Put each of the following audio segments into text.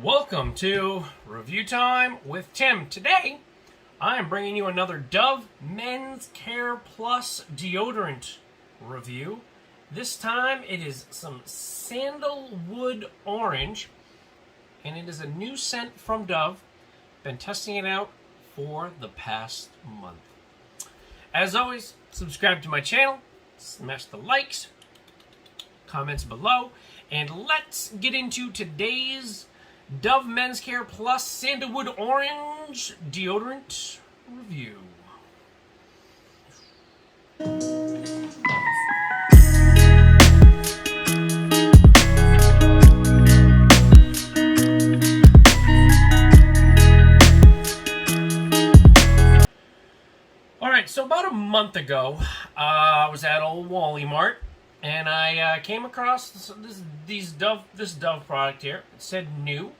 Welcome to Review Time with Tim. Today, I'm bringing you another Dove Men's Care Plus deodorant review. This time, it is some Sandalwood Orange, and it is a new scent from Dove. Been testing it out for the past month. As always, subscribe to my channel, smash the likes, comments below, and let's get into today's Dove Men's Care Plus Sandalwood Orange deodorant review. Alright, so about a month ago, I was at old Wally Mart, and I came across this Dove product here. It said new,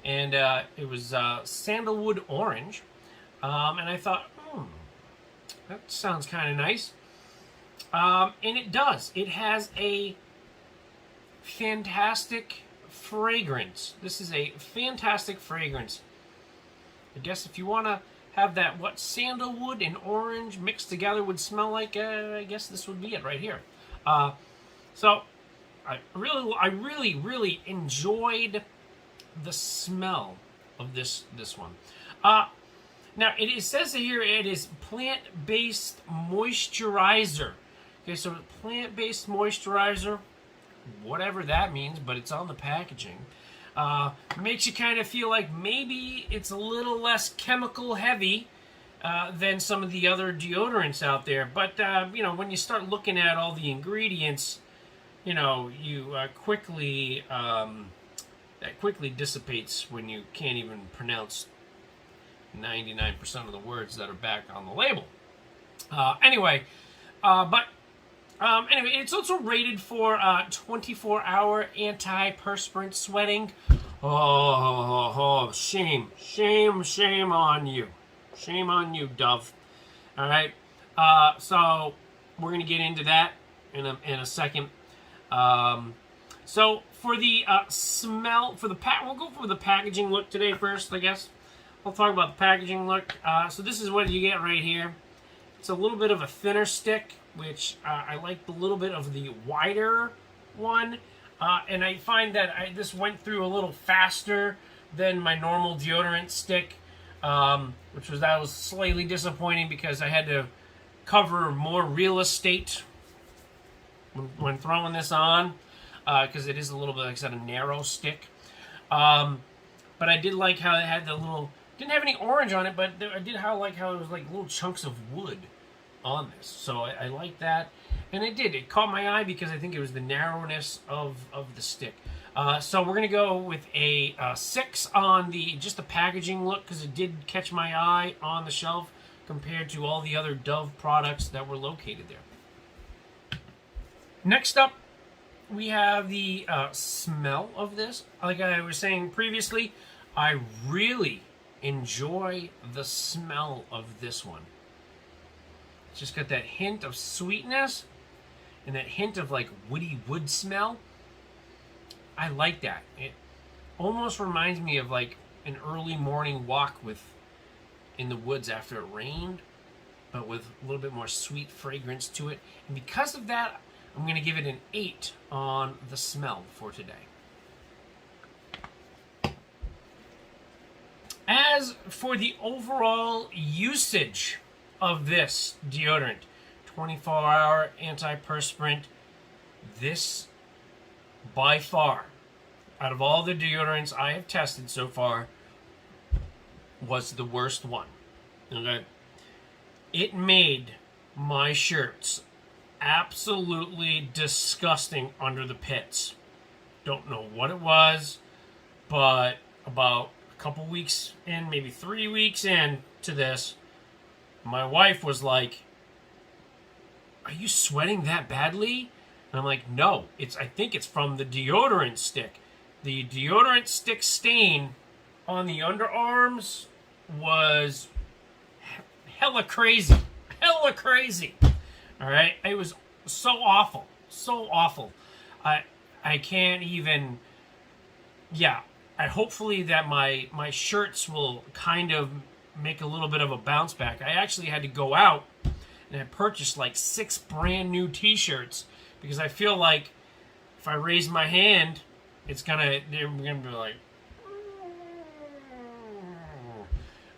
and it was Sandalwood Orange, and I thought, that sounds kind of nice. And it does. It has a fantastic fragrance. This is a fantastic fragrance. I guess if you want to have that what sandalwood and orange mixed together would smell like, I guess this would be it right here. So I really enjoyed the smell of this one. Now it says here it is plant-based moisturizer. Okay, so plant-based moisturizer, whatever that means, but it's on the packaging. Makes you kind of feel like maybe it's a little less chemical heavy than some of the other deodorants out there. But, you know, when you start looking at all the ingredients, you know, you quickly, that quickly dissipates when you can't even pronounce 99% of the words that are back on the label. Anyway, it's also rated for 24-hour antiperspirant sweating. Shame on you. Shame on you, Dove. All right. So we're going to get into that in a second. So for the smell, we'll go for the packaging look today first, I guess. I'll talk about the packaging look. So this is what you get right here. It's a little bit of a thinner stick, which I like a little bit of the wider one. And I find that this went through a little faster than my normal deodorant stick, which was slightly disappointing because I had to cover more real estate when throwing this on, because it is a little bit, like I said, a narrow stick. But I did like how it had the little, didn't have any orange on it, but I did like how it was like little chunks of wood on this. So I like that. And it caught my eye because I think it was the narrowness of the stick. So we're going to go with a 6 on just the packaging look, because it did catch my eye on the shelf compared to all the other Dove products that were located there. Next up, we have the smell of this. Like I was saying previously, I really enjoy the smell of this one. It's just got that hint of sweetness and that hint of like woody wood smell. I like that. It almost reminds me of like an early morning walk in the woods after it rained, but with a little bit more sweet fragrance to it. And because of that, I'm going to give it an 8 on the smell for today. As for the overall usage of this deodorant, 24-hour antiperspirant, this by far, out of all the deodorants I have tested so far, was the worst one. Okay? It made my shirts absolutely disgusting under the pits. Don't know what it was, but about a couple weeks in, maybe 3 weeks in to this, my wife was like, "Are you sweating that badly?" And I'm like, "No, I think it's from the deodorant stick." The deodorant stick stain on the underarms was hella crazy. Hella crazy. All right? It was so awful. So awful. I can't even... Yeah. hopefully that my shirts will kind of make a little bit of a bounce back. I actually had to go out and I purchased like 6 brand new t-shirts because I feel like if I raise my hand, they're gonna be like,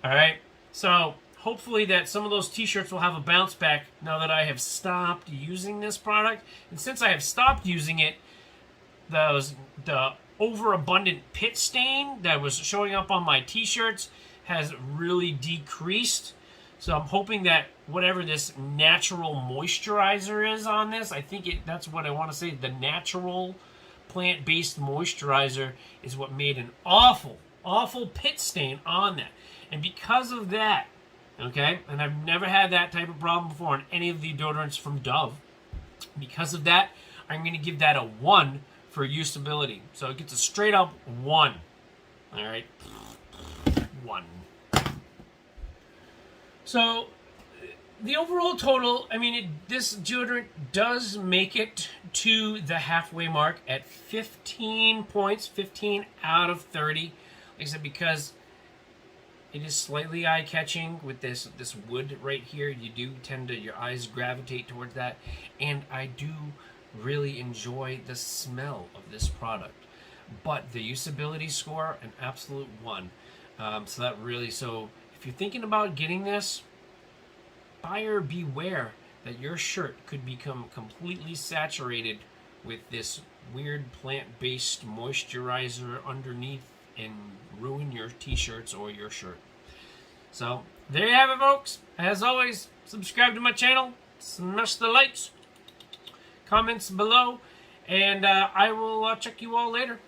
all right. So hopefully that some of those t-shirts will have a bounce back now that I have stopped using this product. And since I have stopped using it, the overabundant pit stain that was showing up on my t-shirts has really decreased. So I'm hoping that whatever this natural moisturizer is on this, I think that's what I want to say, the natural plant-based moisturizer is what made an awful pit stain on that. And because of that, okay, and I've never had that type of problem before on any of the deodorants from Dove, because of that, I'm going to give that a 1 for usability. So it gets a straight up 1. All right, 1. So the overall total, I mean, this deodorant does make it to the halfway mark at 15 points, 15 out of 30. Like I said, because it is slightly eye-catching with this wood right here. You do tend to, your eyes gravitate towards that. And I do really enjoy the smell of this product. But the usability score, an absolute 1. So if you're thinking about getting this, buyer beware that your shirt could become completely saturated with this weird plant-based moisturizer underneath and ruin your t-shirts or your shirt. So there you have it, folks. As always, subscribe to my channel, smash the likes, comments below, and I will check you all later.